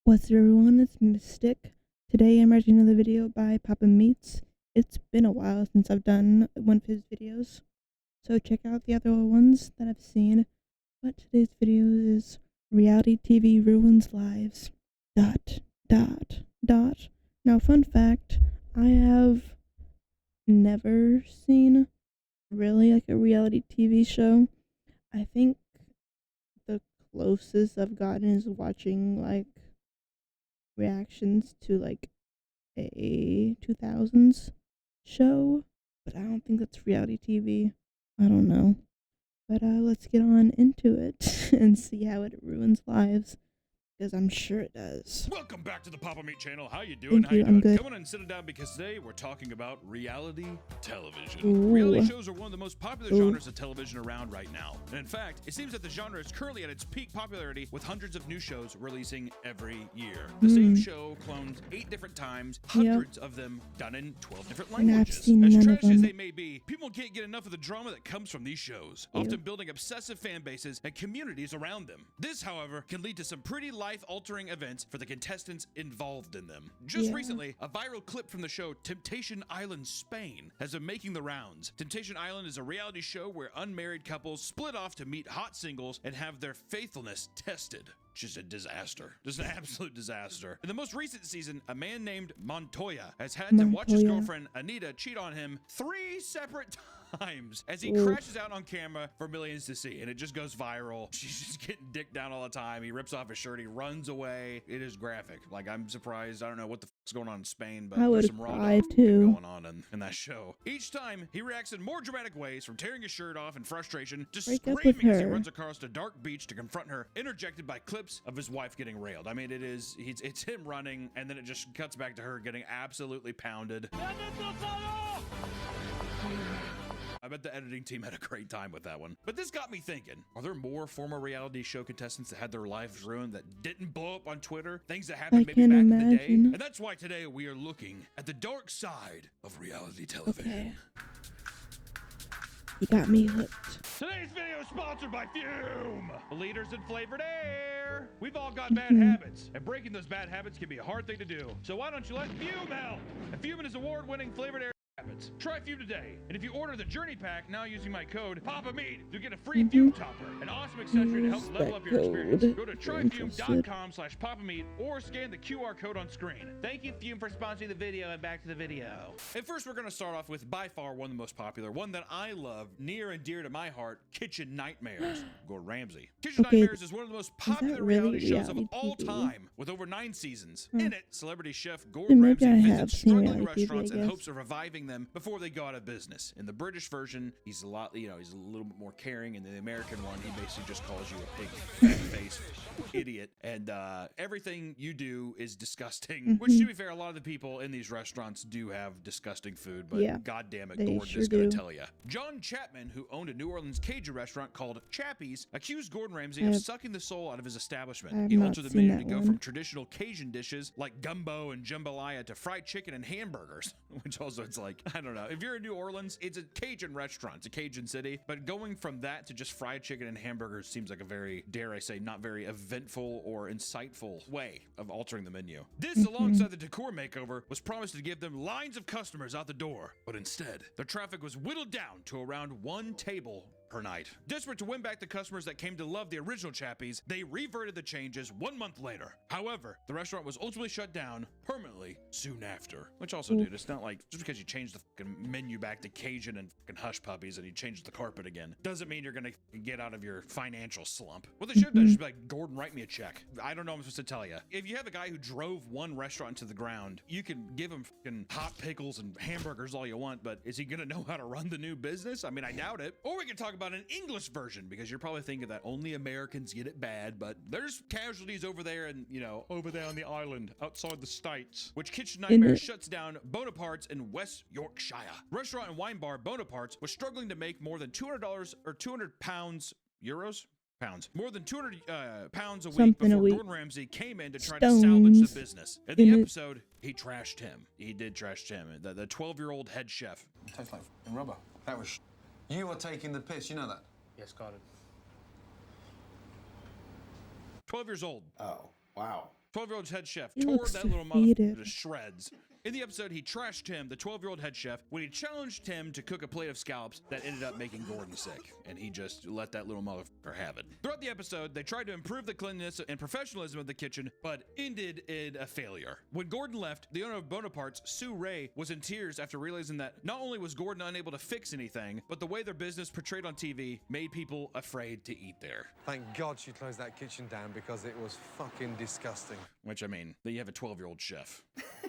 What's up everyone, it's Mistic. Today I'm writing another video by Papa Meats. It's been a while since I've done one of his videos, so check out the other ones that I've seen. But today's video is reality TV ruins lives. ... Now fun fact, I have never seen really like a reality TV show. I think the closest I've gotten is watching like reactions to like a 2000s show, but I don't think that's reality TV. I don't know. But let's get on into it and see how it ruins lives, because I'm sure it does. Welcome back to the Papa Meat channel. How you doing? Thank you, I'm good. Come on and sit down because today we're talking about reality television. Ooh. Reality shows are one of the most popular genres of television around right now. And in fact, it seems that the genre is currently at its peak popularity with hundreds of new shows releasing every year. The same show cloned 8 different times, hundreds of them done in 12 different languages. As trash as they may be, people can't get enough of the drama that comes from these shows, often building obsessive fan bases and communities around them. This, however, can lead to some pretty life-altering events for the contestants involved in them. Just recently, a viral clip from the show Temptation Island Spain has been making the rounds. Temptation Island is a reality show where unmarried couples split off to meet hot singles and have their faithfulness tested. Just a disaster. Just an absolute disaster. In the most recent season, a man named Montoya has had to watch his girlfriend Anita cheat on him 3 separate times as he crashes out on camera for millions to see, and it just goes viral. She's just getting dicked down all the time. He rips off his shirt, he runs away. It is graphic. Like, I'm surprised. I don't know what the fuck's going on in Spain, but there's some raw going on in that show. Each time he reacts in more dramatic ways, from tearing his shirt off in frustration to screaming as he runs across a dark beach to confront her, interjected by clips of his wife getting railed. I mean, it's him running, and then it just cuts back to her getting absolutely pounded. I bet the editing team had a great time with that one. But this got me thinking, are there more former reality show contestants that had their lives ruined that didn't blow up on Twitter? Things that happened maybe back in the day? And that's why today we are looking at the dark side of reality television. You got me hooked. Today's video is sponsored by Fume, the leaders in flavored air. We've all got bad habits, and breaking those bad habits can be a hard thing to do. So why don't you let Fume help? And Fume is award-winning flavored air habits. Try Fume today, and if you order the Journey Pack now using my code PAPAMEAT, you get a free Fume topper, an awesome accessory to help level up your experience. Go to tryfume.com/PapaMeat or scan the QR code on screen. Thank you, Fume, for sponsoring the video, and back to the video. And first, we're going to start off with by far one of the most popular, one that I love, near and dear to my heart, Kitchen Nightmares. Gordon Ramsay. Kitchen Nightmares is one of the most popular reality shows of all time, with over 9 seasons. In it, celebrity chef Gordon Ramsay visits struggling restaurants in hopes of reviving them before they go out of business. In the British version, he's a lot, he's a little bit more caring. In the American one, he basically just calls you a pig, fat-faced idiot, and everything you do is disgusting. Which, to be fair, a lot of the people in these restaurants do have disgusting food, but god damn it, Gordon is gonna tell you. John Chapman, who owned a New Orleans Cajun restaurant called Chappie's, accused Gordon Ramsay of sucking the soul out of his establishment. He altered the menu to go from traditional Cajun dishes like gumbo and jambalaya to fried chicken and hamburgers, which also, it's like, I don't know. If you're in New Orleans, it's a Cajun restaurant. It's a Cajun city. But going from that to just fried chicken and hamburgers seems like a very, dare I say, not very eventful or insightful way of altering the menu. This, alongside the decor makeover, was promised to give them lines of customers out the door. But instead, their traffic was whittled down to around 1 table per night. Desperate to win back the customers that came to love the original Chappies, they reverted the changes 1 month later. However, the restaurant was ultimately shut down permanently soon after. Which also, dude, it's not like just because you change the fucking menu back to Cajun and fucking hush puppies and you change the carpet again doesn't mean you're gonna get out of your financial slump. What they should have done is just be like, Gordon, write me a check. I don't know what I'm supposed to tell you. If you have a guy who drove one restaurant to the ground, you can give him fucking hot pickles and hamburgers all you want, but is he gonna know how to run the new business? I mean, I doubt it. Or we can talk about an English version, because you're probably thinking that only Americans get it bad, but there's casualties over there and, over there on the island outside the States, which Kitchen Nightmares shuts down Bonaparte's in West Yorkshire. Restaurant and wine bar Bonaparte's was struggling to make more than $200 or 200 pounds, pounds, more than 200 pounds a week before Gordon Ramsay came in to try to salvage the business. In the episode, he trashed him. He did trash him, the 12-year-old head chef. It tastes like rubber. That was You were taking the piss, you know that? Yes, got it. 12 years old. Oh, wow. 12-year-old head chef He tore looks that little defeated. motherfucker to shreds. In the episode, he trashed Tim, the 12-year-old head chef, when he challenged Tim to cook a plate of scallops that ended up making Gordon sick, and he just let that little motherfucker have it. Throughout the episode, they tried to improve the cleanliness and professionalism of the kitchen, but ended in a failure. When Gordon left, the owner of Bonaparte's, Sue Ray, was in tears after realizing that not only was Gordon unable to fix anything, but the way their business portrayed on TV made people afraid to eat there. Thank God she closed that kitchen down because it was fucking disgusting. Which, I mean, you have a 12-year-old chef.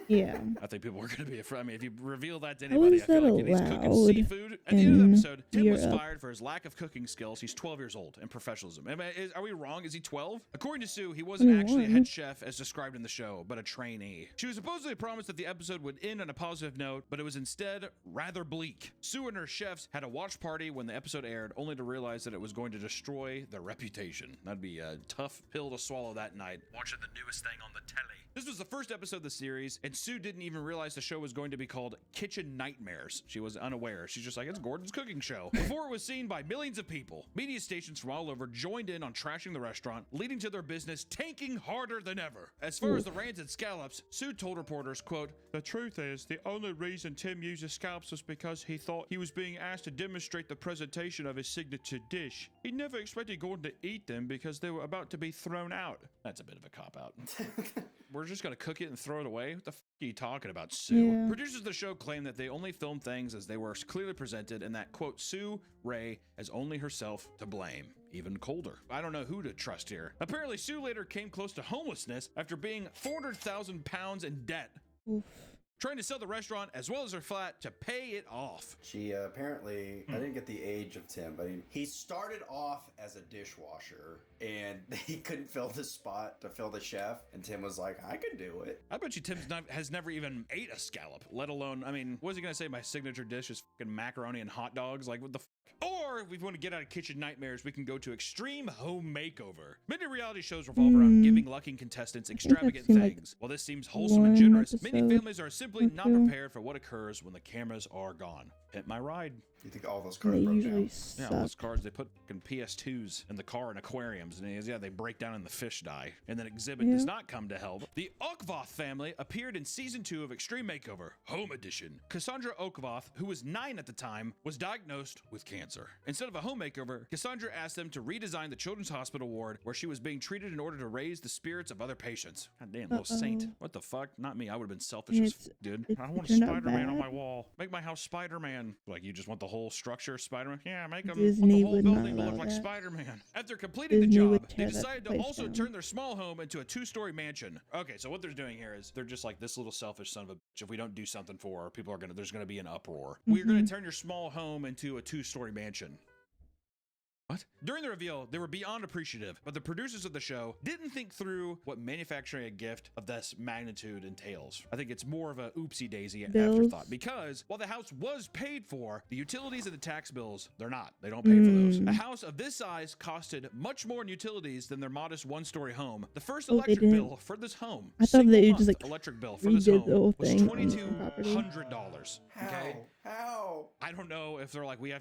Yeah. I think people are going to be afraid. I mean, if you reveal that to How anybody, is I feel that like he's cooking allowed seafood. At the end of the in episode, Tim was Europe? fired for his lack of cooking skills. He's 12 years old and professionalism. I mean, are we wrong? Is he 12? According to Sue, he wasn't actually a 21. head chef as described in the show, but a trainee. She was supposedly promised that the episode would end on a positive note, but it was instead rather bleak. Sue and her chefs had a watch party when the episode aired, only to realize that it was going to destroy their reputation. That'd be a tough pill to swallow that night, watching the newest thing on the telly. This was the first episode of the series, and Sue didn't even realize the show was going to be called Kitchen Nightmares. She was unaware. She's just like, it's Gordon's cooking show. Before it was seen by millions of people, media stations from all over joined in on trashing the restaurant, leading to their business tanking harder than ever. As far as the rancid scallops, Sue told reporters, quote, "The truth is, the only reason Tim used the scallops was because he thought he was being asked to demonstrate the presentation of his signature dish. He never expected Gordon to eat them because they were about to be thrown out." That's a bit of a cop-out. We're just gonna cook it and throw it away? What the f are you talking about, Sue? Yeah. Producers of the show claim that they only filmed things as they were clearly presented and that, quote, Sue Ray has only herself to blame. Even colder. I don't know who to trust here. Apparently, Sue later came close to homelessness after being 400,000 pounds in debt, Oof. trying to sell the restaurant as well as her flat to pay it off. She apparently, I didn't get the age of Tim, but he started off as a dishwasher and he couldn't fill the spot to fill the chef. And Tim was like, I can do it. I bet you Tim has never even ate a scallop, let alone, I mean, what was he gonna say? My signature dish is fucking macaroni and hot dogs? Like, what the f? Or if we want to get out of kitchen nightmares, we can go to Extreme Home Makeover. Many reality shows revolve around giving lucky contestants extravagant seen, like, things. While this seems wholesome and one generous, many episode families are simply or not two. prepared for what occurs when the cameras are gone. Hit my ride. You think all those They cards broke usually down? Yeah, suck. all those cards, they put fucking PS2s in the car in aquariums, and yeah, they break down and the fish die. And then Exhibit does not come to help. The Okvoth family appeared in season 2 of Extreme Makeover, Home Edition. Cassandra Okvoth, who was 9 at the time, was diagnosed with cancer. Instead of a home makeover, Cassandra asked them to redesign the children's hospital ward where she was being treated in order to raise the spirits of other patients. God damn, little saint. What the fuck? Not me. I would have been selfish as It's- f, dude. it- I it want a turned out Spider-Man on bad. my wall. Make my house Spider-Man. Like, you just want the whole structure of Spider-Man? Yeah, make them Disney the whole would not building allow look like that. Spider-Man. After completing Disney the would job, they tear that decided to place also down. turn their small home into a 2-story mansion. Okay, so what they're doing here is they're just like, this little selfish son of a bitch. If we don't do something for her, there's gonna be an uproar. We're gonna turn your small home into a 2-story mansion. What? During the reveal, they were beyond appreciative, but the producers of the show didn't think through what manufacturing a gift of this magnitude entails. I think it's more of a oopsie daisy afterthought, because while the house was paid for, the utilities and the tax bills, they're not. They don't pay for those. A house of this size costed much more in utilities than their modest 1-story home. The first Oh, they electric didn't. bill for this home, I thought they single just, month like, electric bill for this redid the home whole was thing on the property. $2,200. Okay. How? I don't know if they're like, we're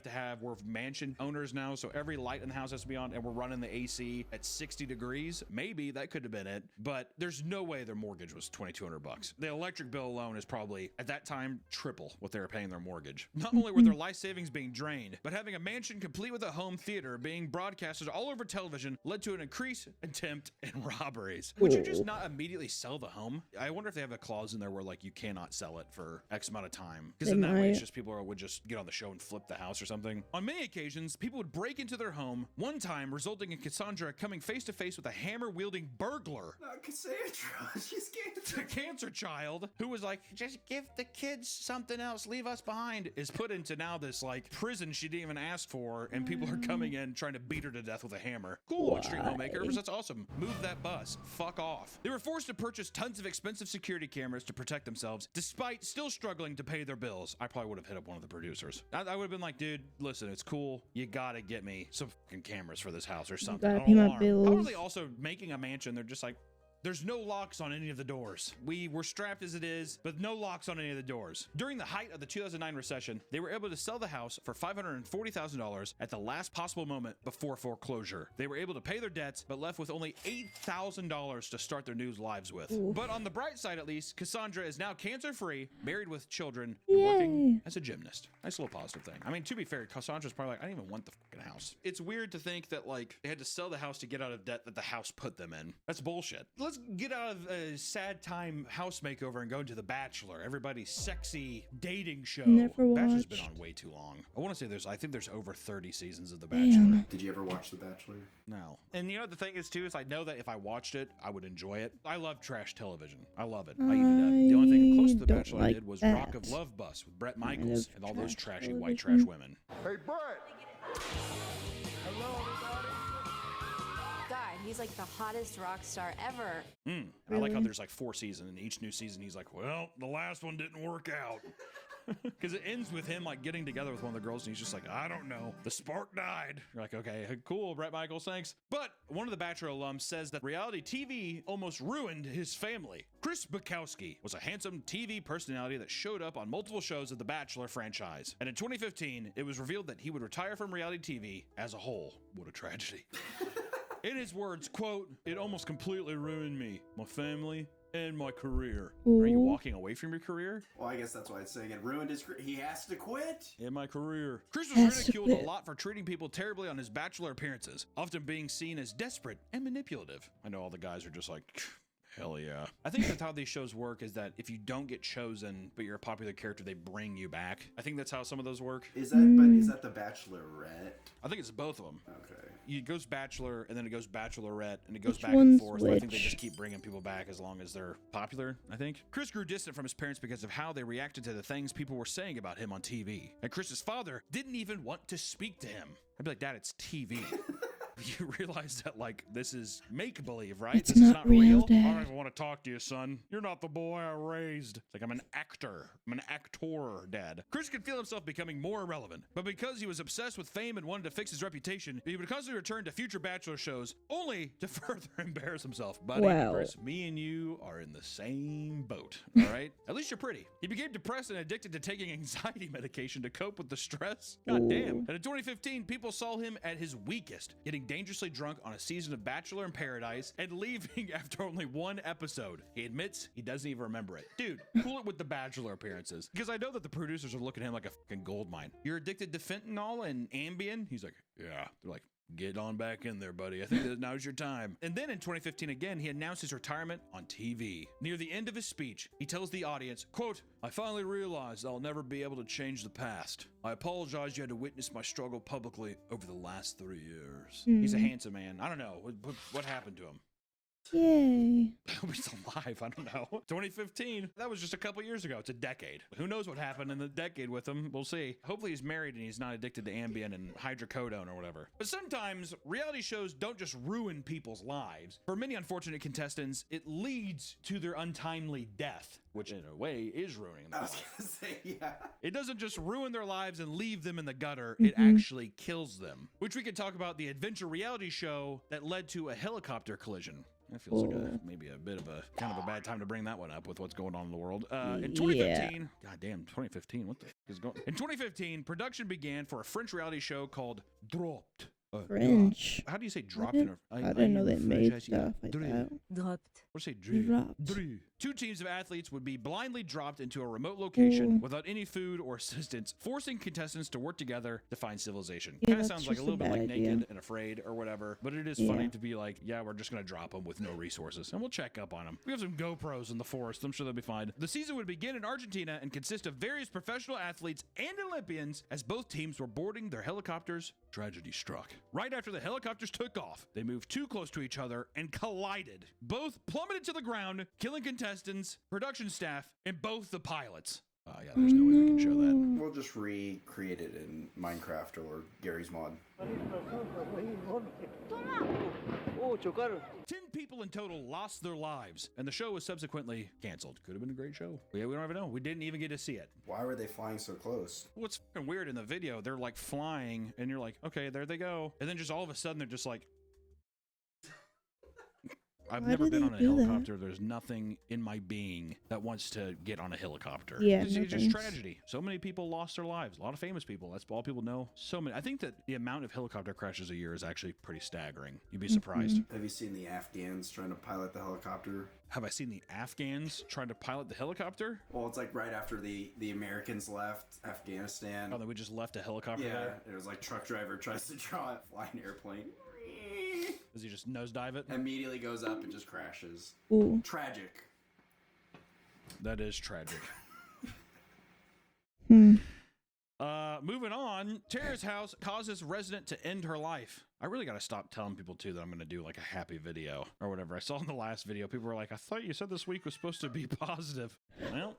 mansion owners now, so every light in the house has to be on, and we're running the AC at 60 degrees. Maybe that could have been it, but there's no way their mortgage was $2,200. The electric bill alone is probably, at that time, triple what they were paying their mortgage. Not only were their life savings being drained, but having a mansion complete with a home theater being broadcasted all over television led to an increase in attempt in robberies. Would you just not immediately sell the home? I wonder if they have a clause in there where, like, you cannot sell it for X amount of time, because in that way, it's just people would just get on the show and flip the house or something. On many occasions, people would break into their home, one time resulting in Cassandra coming face to face with a hammer-wielding burglar. Not Cassandra. She's The cancer child, who was like, just give the kids something else, leave us behind, is put into now this like prison she didn't even ask for, and people are coming in trying to beat her to death with a hammer. Cool, Extreme Homemakers, that's awesome. Move that bus. Fuck off. They were forced to purchase tons of expensive security cameras to protect themselves, despite still struggling to pay their bills. I probably would have hit up one of the producers. I would have been like, dude, listen, it's cool. You gotta get me some fucking cameras for this house or something. gotta pay my How are bills. they also making a mansion? They're just like, There's no locks on any of the doors. We were strapped as it is, but no locks on any of the doors. During the height of the 2009 recession, they were able to sell the house for $540,000 at the last possible moment before foreclosure. They were able to pay their debts, but left with only $8,000 to start their new lives with. Ooh. But on the bright side, at least, Cassandra is now cancer-free, married with children, and working as a gymnast. Nice little positive thing. I mean, to be fair, Cassandra's probably like, I didn't even want the fucking house. It's weird to think that, like, they had to sell the house to get out of debt that the house put them in. That's bullshit. Let's get out of a sad time house makeover and go into The Bachelor, everybody's sexy dating show. Never Bachelor's been watched. on way too long. I want to say I think there's over 30 seasons of The Bachelor. Damn. Did you ever watch The Bachelor? No. And you know what the thing is too, is I know that if I watched it, I would enjoy it. I love trash television. I love it. I eat it up. The only thing close to The don't Bachelor I like did was that Rock of Love Bus with Brett Michaels of and all those trash trashy white television. trash women. Hey, Brett! Hello, everybody! God, he's like the hottest rock star ever. I like how Really? there's like 4 seasons, and each new season he's like, well, the last one didn't work out. Because it ends with him like getting together with one of the girls, and he's just like, I don't know, the spark died. You're like, okay, cool, Brett Michaels, thanks. But one of the Bachelor alums says that reality TV almost ruined his family. Chris Bukowski was a handsome TV personality that showed up on multiple shows of the Bachelor franchise. And in 2015, it was revealed that he would retire from reality TV as a whole. What a tragedy. In his words, quote, it almost completely ruined me, my family, and my career. Are you Ooh. walking away from your career? Well, I guess that's why it's saying it ruined his career. He has to quit. In my career. Chris was Has to ridiculed a quit. lot for treating people terribly on his Bachelor appearances, often being seen as desperate and manipulative. I know all the guys are just like, hell yeah. I think that's how these shows work, is that if you don't get chosen, but you're a popular character, they bring you back. I think that's how some of those work. Is that? But is that the Bachelorette? I think it's both of them. Okay. It goes Bachelor, and then it goes Bachelorette, and it goes Which back and one's forth. But I think they which? just keep bringing people back as long as they're popular, I think. Chris grew distant from his parents because of how they reacted to the things people were saying about him on TV. And Chris's father didn't even want to speak to him. I'd be like, Dad, it's TV. You realize that, like, this is make-believe, right? It's This is not real, I don't Dad. even want to talk to you, son. You're not the boy I raised. It's like, I'm an actor. I'm an actor, Dad. Chris could feel himself becoming more irrelevant, but because he was obsessed with fame and wanted to fix his reputation, he would constantly return to future Bachelor shows, only to further embarrass himself. Buddy, Wow. Chris, me and you are in the same boat, all right? At least you're pretty. He became depressed and addicted to taking anxiety medication to cope with the stress. God damn. And in 2015, people saw him at his weakest, getting dangerously drunk on a season of Bachelor in Paradise and leaving after only 1 episode. He admits he doesn't even remember it. Dude, cool it with the Bachelor appearances. Because I know that the producers are looking at him like a fucking gold mine. You're addicted to fentanyl and Ambien? He's like, yeah. They're like, get on back in there, buddy. I think that now's your time. And then in 2015 again, he announced his retirement on TV. Near the end of his speech, he tells the audience, quote, I finally realized I'll never be able to change the past. I apologize you had to witness my struggle publicly over the last 3 years. He's a handsome man. I don't know. What happened to him? Yay. I hope he's alive. I don't know. 2015. That was just a couple years ago. It's a decade. Who knows what happened in the decade with him? We'll see. Hopefully he's married and he's not addicted to Ambien and hydrocodone or whatever. But sometimes reality shows don't just ruin people's lives. For many unfortunate contestants, it leads to their untimely death, which in a way is ruining their I was life. gonna say, yeah. It doesn't just ruin their lives and leave them in the gutter, it actually kills them. Which we could talk about the adventure reality show that led to a helicopter collision. That feels like maybe a bit of a kind of a bad time to bring that one up with what's going on in the world. In 2015, God damn, 2015, what the fuck is going on? In 2015, production began for a French reality show called Dropped. French. How do you say dropped? I didn't know they made stuff like Dre. that. Dropped. What do you say? Dre. Dropped. Dre. 2 teams of athletes would be blindly dropped into a remote location without any food or assistance, forcing contestants to work together to find civilization. Yeah, Kind of that's sounds like a just a little bit bad like idea. Naked and Afraid or whatever, but it is funny to be like, yeah, we're just going to drop them with no resources, and we'll check up on them. We have some GoPros in the forest. I'm sure they'll be fine. The season would begin in Argentina and consist of various professional athletes and Olympians as both teams were boarding their helicopters. Tragedy struck. Right after the helicopters took off, they moved too close to each other and collided. Both plummeted to the ground, killing contestants, production staff, and both the pilots. Yeah, there's no way we can show that. We'll just recreate it in Minecraft or Gary's mod. 10 people in total lost their lives, and the show was subsequently canceled. Could have been a great show. Yeah, we don't even know. We didn't even get to see it. Why were they flying so close? What's fucking weird in the video, they're like flying, and you're like, okay, there they go. And then just all of a sudden, they're just like, I've Why never do been they on a do that? helicopter. There's nothing in my being that wants to get on a helicopter. Yeah, It's no just thanks. tragedy. So many people lost their lives. A lot of famous people. That's all people know. So many. I think that the amount of helicopter crashes a year is actually pretty staggering. You'd be surprised. Have you seen the Afghans trying to pilot the helicopter? Have I seen the Afghans trying to pilot the helicopter? Well, it's like right after the Americans left Afghanistan. Oh, then we just left a helicopter Yeah, there? it was like truck driver tries to fly an airplane. Does he just nosedive it? Immediately goes up and just crashes. Ooh. Tragic. That is tragic. Moving on, Tara's house causes resident to end her life. I really got to stop telling people too that I'm going to do like a happy video or whatever. I saw in the last video, people were like, I thought you said this week was supposed to be positive. Well,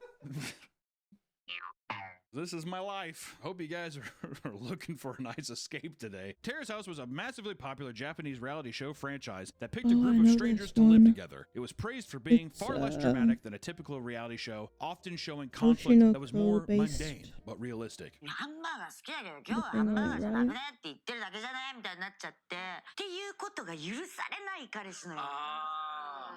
this is my life. Hope you guys are looking for a nice escape today. Tara's House was a massively popular Japanese reality show franchise that picked a Oh, I group of know strangers this to live one. together. It was praised for being It's, far less dramatic than a typical reality show, often showing conflict that was more Oshinoko-based. mundane but realistic. ハンバーガー好きだけど今日はハンバーガーじゃダメねって言ってるだけじゃないみたいになっちゃってっていうことが許されない彼氏のよ。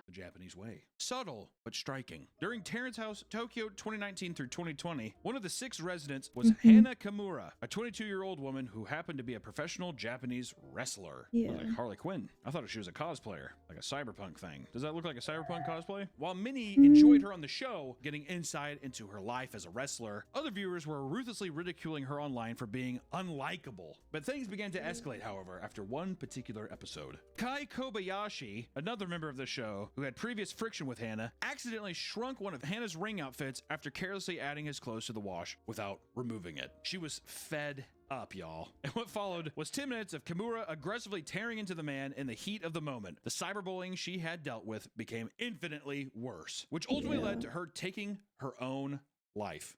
The Japanese way. Subtle, but striking. During Terrence House, Tokyo 2019 through 2020, one of the 6 residents was Hana Kimura, a 22-year-old woman who happened to be a professional Japanese wrestler. Yeah. Like Harley Quinn. I thought she was a cosplayer, like a cyberpunk thing. Does that look like a cyberpunk cosplay? While many enjoyed her on the show, getting insight into her life as a wrestler, other viewers were ruthlessly ridiculing her online for being unlikable. But things began to escalate, however, after one particular episode. Kai Kobayashi, another member of the show, who had previous friction with Hannah, accidentally shrunk one of Hannah's ring outfits after carelessly adding his clothes to the wash without removing it. She was fed up, y'all. And what followed was 10 minutes of Kimura aggressively tearing into the man in the heat of the moment. The cyberbullying she had dealt with became infinitely worse, which ultimately led to her taking her own life.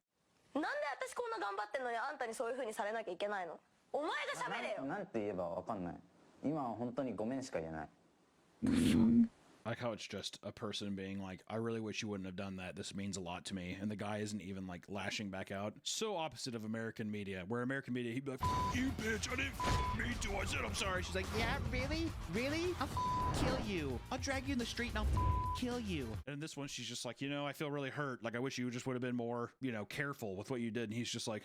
なんで私こんな頑張ってんのにあんたにそういう風にされなきゃいけないの？お前が喋れよ。なんて言えばわかんない。今は本当にごめんしか言えない。 I like how it's just a person being like, I really wish you wouldn't have done that. This means a lot to me. And the guy isn't even like lashing back out. So opposite of American media, where American media, he'd be like, you bitch, I didn't mean to. I said I'm sorry. She's like, yeah, really? Really? I'll kill you. I'll drag you in the street and I'll kill you. And in this one, she's just like, you know, I feel really hurt. Like, I wish you just would have been more, you know, careful with what you did. And he's just like,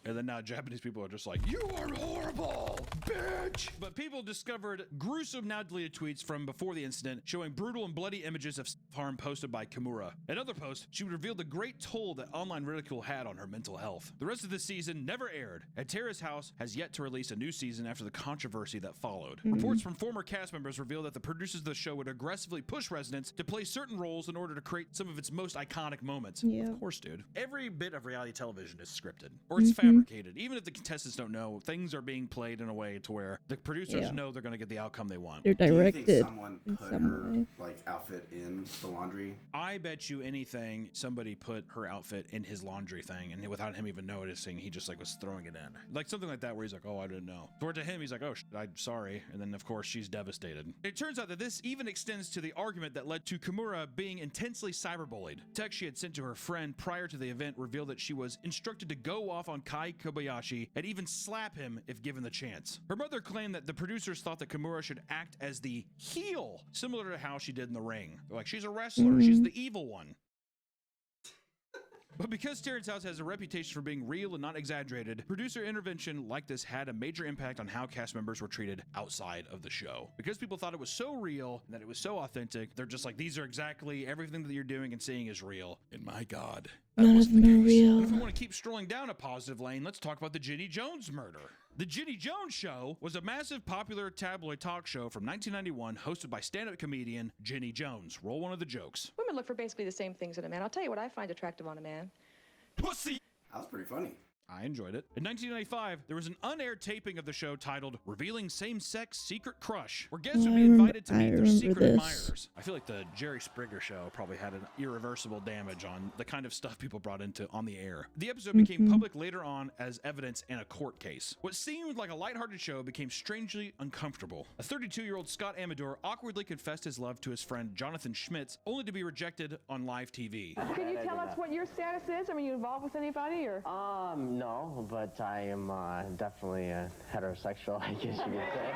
and then now Japanese people are just like, you are horrible, bitch. But people discovered gruesome now deleted tweets from before the incident showing brutal and bloody images of harm posted by Kimura. In other posts, she would reveal the great toll that online ridicule had on her mental health. The rest of the season never aired, and Tara's House has yet to release a new season after the controversy that followed. Reports from former cast members reveal that the producers of the show would aggressively push residents to play certain roles in order to create some of its most iconic moments. Yeah. Of course, dude. Every bit of reality television is scripted, or it's fabricated. Even if the contestants don't know, things are being played in a way to where the producers know they're going to get the outcome they want. They're Do you directed think someone in put some her way. like outfit in the laundry? I bet you anything somebody put her outfit in his laundry thing, and without him even noticing, he just like was throwing it in. Like something like that where he's like, oh, I didn't know. Or to him, he's like, oh, I'm sorry. And then of course she's devastated. It turns out that this even extends to the argument that led to Kimura being intensely cyberbullied. Text she had sent to her friend prior to the event revealed that she was instructed to go off on Kai Kobayashi and even slap him if given the chance. Her mother claimed that the producers thought that Kimura should act as the heel, similar to how she did in the ring. They're like, she's a wrestler, she's the evil one. But because Terrence House has a reputation for being real and not exaggerated, producer intervention like this had a major impact on how cast members were treated outside of the show. Because people thought it was so real and that it was so authentic, they're just like, these are exactly everything that you're doing and seeing is real. And my God, that None of wasn't them are the case. real. And if we want to keep strolling down a positive lane, let's talk about the Ginny Jones murder. The Ginny Jones Show was a massive popular tabloid talk show from 1991 hosted by stand-up comedian Ginny Jones. Roll one of the jokes. Women look for basically the same things in a man. I'll tell you what I find attractive on a man. Pussy! That was pretty funny. I enjoyed it. In 1995, there was an unaired taping of the show titled Revealing Same-Sex Secret Crush, where guests would be invited to meet their secret admirers. I feel like the Jerry Springer show probably had an irreversible damage on the kind of stuff people brought into on the air. The episode became public later on as evidence in a court case. What seemed like a lighthearted show became strangely uncomfortable. A 32-year-old Scott Amador awkwardly confessed his love to his friend Jonathan Schmitz, only to be rejected on live TV. Can you tell us what your status is? Are you involved with anybody or? No, but I am definitely heterosexual, I guess you could say.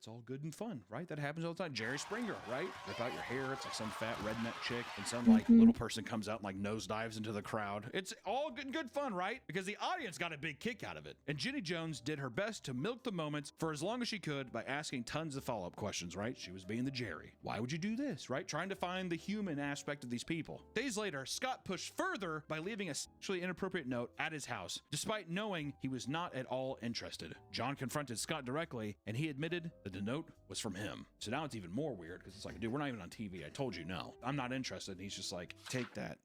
that's all good and fun, right? That happens all the time. Jerry Springer, right? Rip out your hair. It's like some fat redneck chick, and some like little person comes out and like nosedives into the crowd. It's all good fun, right? Because the audience got a big kick out of it. And Jenny Jones did her best to milk the moments for as long as she could by asking tons of follow-up questions, right? She was being the Jerry. Why would you do this, right? Trying to find the human aspect of these people. Days later, Scott pushed further by leaving a sexually inappropriate note at his house, despite knowing he was not at all interested. John confronted Scott directly, and he admitted that the note was from him. So now it's even more weird because it's like, dude, we're not even on TV. I told you no. I'm not interested. And he's just like, take that.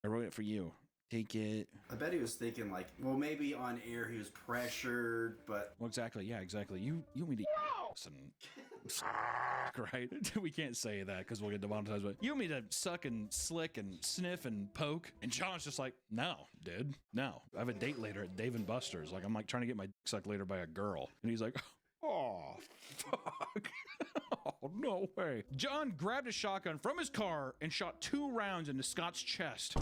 I wrote it for you. Take it. I bet he was thinking like, well, maybe on air he was pressured, but... Well, exactly. Yeah, exactly. You want me to... right? We can't say that because we'll get demonetized, but you want me to suck and slick and sniff and poke? And John's just like, no, dude, no. I have a date later at Dave & Buster's. Like, I'm like trying to get my dick sucked later by a girl. And he's like, oh, fuck. Oh, no way. John grabbed a shotgun from his car and shot 2 rounds into Scott's chest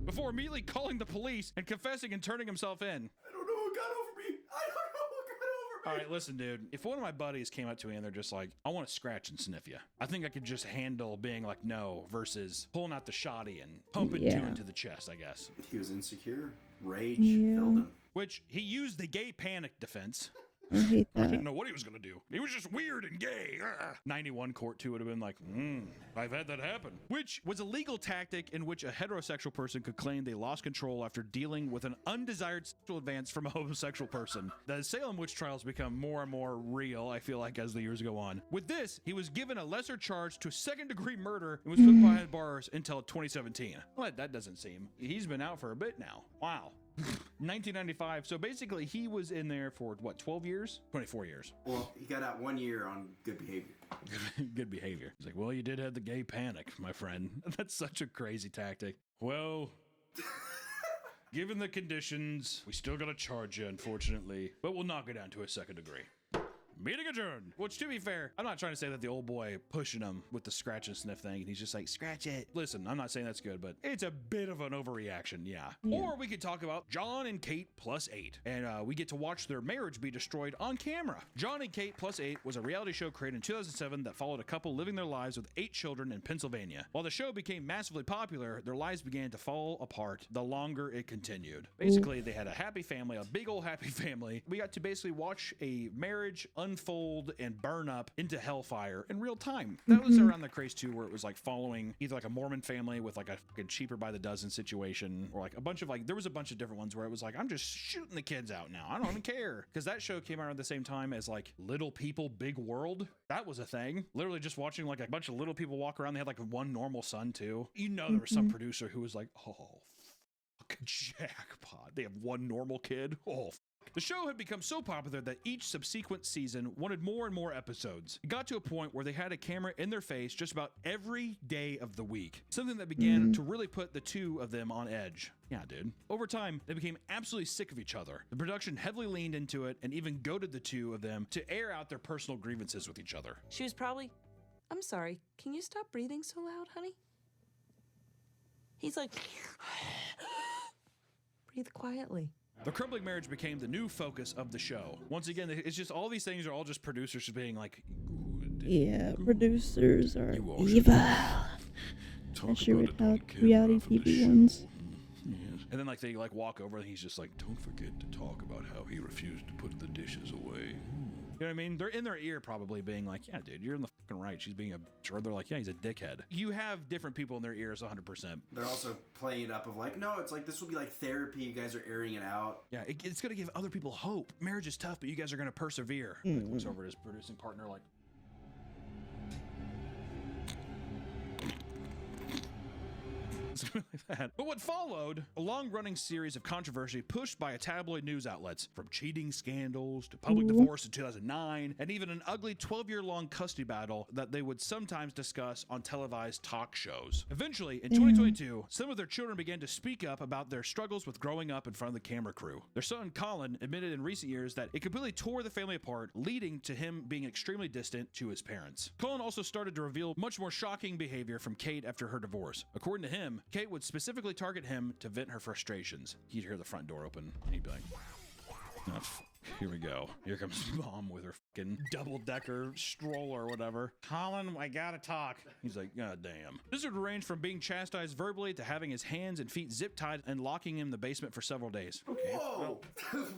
before immediately calling the police and confessing and turning himself in. I don't know what got over me. I don't know what got over me. All right, listen, dude. If one of my buddies came up to me and they're just like, I want to scratch and sniff you, I think I could just handle being like, no, versus pulling out the shotty and pumping 2 into the chest, I guess. He was insecure. Rage filled him. Which he used the gay panic defense. I hate I that. didn't know what he was going to do. He was just weird and gay. 91 court 2 would have been like, I've had that happen. Which was a legal tactic in which a heterosexual person could claim they lost control after dealing with an undesired sexual advance from a homosexual person. The Salem witch trials become more and more real, I feel like, as the years go on. With this, he was given a lesser charge to 2nd-degree murder and was put behind bars until 2017. Well, that doesn't seem. He's been out for a bit now. Wow. 1995. So basically, he was in there for what, 12 years? 24 years. Well, he got out 1 year on good behavior. Good behavior. He's like, well, you did have the gay panic, my friend. That's such a crazy tactic. Well, given the conditions, we still got to charge you, unfortunately, but we'll knock it down to a 2nd degree. Meeting adjourned. Which, to be fair, I'm not trying to say that the old boy pushing him with the scratch and sniff thing, and he's just like, scratch it. Listen, I'm not saying that's good, but it's a bit of an overreaction, yeah. Or we could talk about John and Kate plus 8, and we get to watch their marriage be destroyed on camera. John and Kate plus 8 was a reality show created in 2007 that followed a couple living their lives with 8 children in Pennsylvania. While the show became massively popular, their lives began to fall apart the longer it continued. Basically, they had a happy family, a big old happy family. We got to basically watch a marriage unfold and burn up into hellfire in real time. That was around the craze too, where it was like following either like a Mormon family with like a fucking cheaper by the dozen situation, or like a bunch of like, there was a bunch of different ones where it was like, I'm just shooting the kids out now. I don't even care. Because that show came out at the same time as like Little People, Big World. That was a thing. Literally just watching like a bunch of little people walk around. They had like one normal son too. You know, there was some producer who was like, oh, fucking jackpot. They have one normal kid. Oh, the show had become so popular that each subsequent season wanted more and more episodes. It got to a point where they had a camera in their face just about every day of the week, something that began to really put the two of them on edge. Yeah, dude. Over time, they became absolutely sick of each other. The production heavily leaned into it and even goaded the two of them to air out their personal grievances with each other. She was probably, I'm sorry, can you stop breathing so loud, honey? He's like, breathe quietly. The crumbling marriage became the new focus of the show. Once again, it's just all these things are all just producers just being like, good. Yeah, producers are evil. Especially with how reality TV ones. Yes. And then like they like walk over and he's just like, don't forget to talk about how he refused to put the dishes away. You know what I mean? They're in their ear probably being like, yeah, dude, you're in the fucking right. She's being a bitch. Or they're like, yeah, he's a dickhead. You have different people in their ears 100%. They're also playing it up of like, no, it's like, this will be like therapy. You guys are airing it out. Yeah, it's going to give other people hope. Marriage is tough, but you guys are going to persevere. Like, looks over at his producing partner like, something like that. But what followed, a long-running series of controversy pushed by tabloid news outlets, from cheating scandals to public divorce in 2009, and even an ugly 12-year-long custody battle that they would sometimes discuss on televised talk shows. Eventually, in 2022, some of their children began to speak up about their struggles with growing up in front of the camera crew. Their son, Colin, admitted in recent years that it completely tore the family apart, leading to him being extremely distant to his parents. Colin also started to reveal much more shocking behavior from Kate after her divorce. According to him, Kate would specifically target him to vent her frustrations. He'd hear the front door open and he'd be like, Here we go. Here comes mom with her fucking double-decker stroller or whatever. Colin, I gotta talk. He's like, God damn. This would range from being chastised verbally to having his hands and feet zip-tied and locking him in the basement for several days. Okay. Whoa!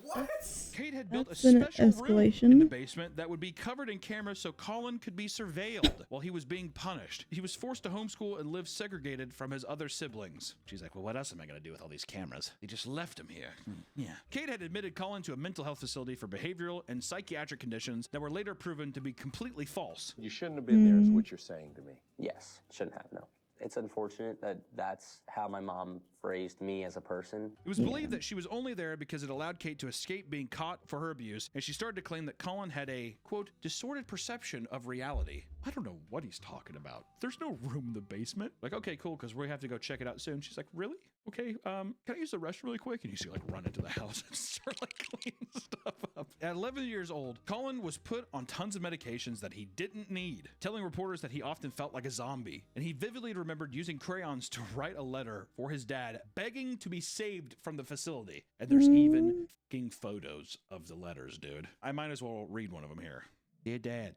What? Kate had built a That's an special room in escalation. the basement that would be covered in cameras so Colin could be surveilled while he was being punished. He was forced to homeschool and live segregated from his other siblings. She's like, well, what else am I gonna do with all these cameras? They just left him here. Yeah. Kate had admitted Colin to a mental health facility for behavioral and psychiatric conditions that were later proven to be completely false. You shouldn't have been there, is what you're saying to me. Yes, shouldn't have, no. It's unfortunate that that's how my mom raised me as a person. It was believed that she was only there because it allowed Kate to escape being caught for her abuse, and she started to claim that Colin had a, quote, distorted perception of reality. I don't know what he's talking about. There's no room in the basement. Like, okay, cool, because we have to go check it out soon. She's like, really? Okay, can I use the restroom really quick? And you see, like, run into the house and start, like, cleaning stuff up. At 11 years old, Colin was put on tons of medications that he didn't need, telling reporters that he often felt like a zombie. And he vividly remembered using crayons to write a letter for his dad, begging to be saved from the facility. And there's even fucking photos of the letters, dude. I might as well read one of them here. Dear Dad.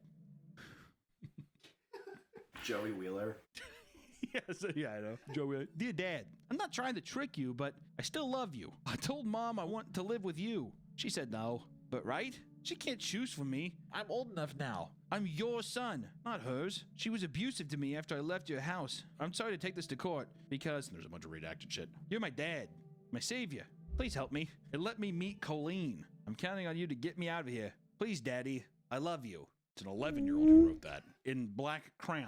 Joey Wheeler. Yes, yeah, I know. Joey, dear Dad, I'm not trying to trick you, but I still love you. I told Mom I want to live with you. She said no, but right? She can't choose for me. I'm old enough now. I'm your son, not hers. She was abusive to me after I left your house. I'm sorry to take this to court because there's a bunch of redacted shit. You're my dad, my savior. Please help me and let me meet Colleen. I'm counting on you to get me out of here. Please, Daddy, I love you. It's an 11-year-old who wrote that in black crayon.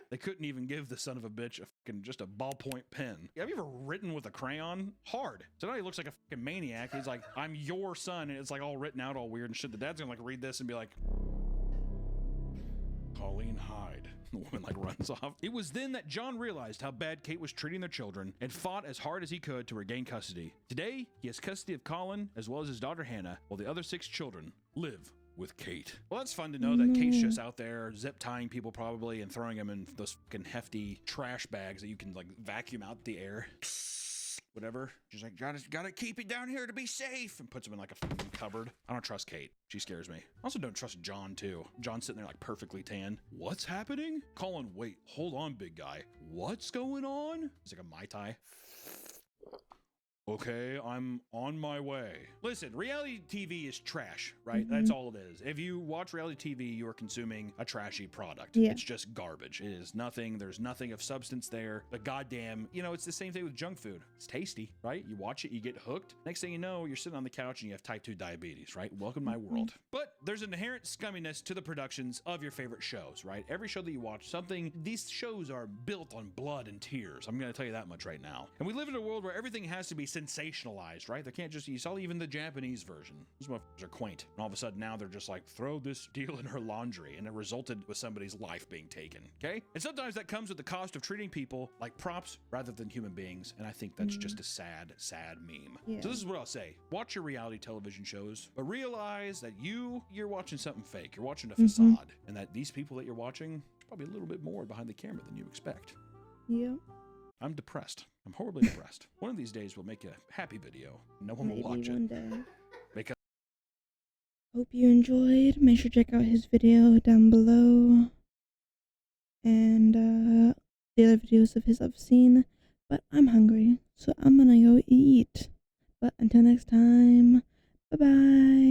They couldn't even give the son of a bitch just a ballpoint pen. Have you ever written with a crayon? Hard. So now he looks like a fucking maniac. He's like, I'm your son, and it's like all written out all weird and shit. The dad's gonna like read this and be like, Colleen Hyde. The woman like runs off. It was then that John realized how bad Kate was treating their children and fought as hard as he could to regain custody. Today, he has custody of Colin as well as his daughter Hannah, while the other 6 children live with Kate. Well, that's fun to know that Kate's just out there zip tying people probably and throwing them in those fucking hefty trash bags that you can like vacuum out the air. Whatever. She's like, gotta keep it down here to be safe, and puts them in like a fucking cupboard. I don't trust Kate. She scares me. I also don't trust John too. John's sitting there like perfectly tan. What's happening? Colin, wait, hold on, big guy. What's going on? It's like a Mai Tai. Okay, I'm on my way. Listen, reality TV is trash, right? That's all it is. If you watch reality TV, you are consuming a trashy product. Yeah. It's just garbage. It is nothing. There's nothing of substance there. The goddamn, it's the same thing with junk food. It's tasty, right? You watch it, you get hooked. Next thing you know, you're sitting on the couch and you have type 2 diabetes, right? Welcome to my world. But there's an inherent scumminess to the productions of your favorite shows, right? Every show that you watch, these shows are built on blood and tears. I'm going to tell you that much right now. And we live in a world where everything has to be sensationalized, right? They can't just, you saw even the Japanese version. Those motherfuckers are quaint. And all of a sudden now they're just like, throw this deal in her laundry, and it resulted with somebody's life being taken, okay? And sometimes that comes with the cost of treating people like props rather than human beings, and I think that's just a sad, sad meme. Yeah. So this is what I'll say. Watch your reality television shows, but realize that you're watching something fake. You're watching a facade, and that these people that you're watching, there's probably a little bit more behind the camera than you expect. Yeah. I'm depressed. I'm horribly depressed. One of these days we'll make a happy video. No one will watch one it. day. Because Hope you enjoyed. Make sure to check out his video down below. And the other videos of his I've seen. But I'm hungry, so I'm gonna go eat. But until next time, bye-bye.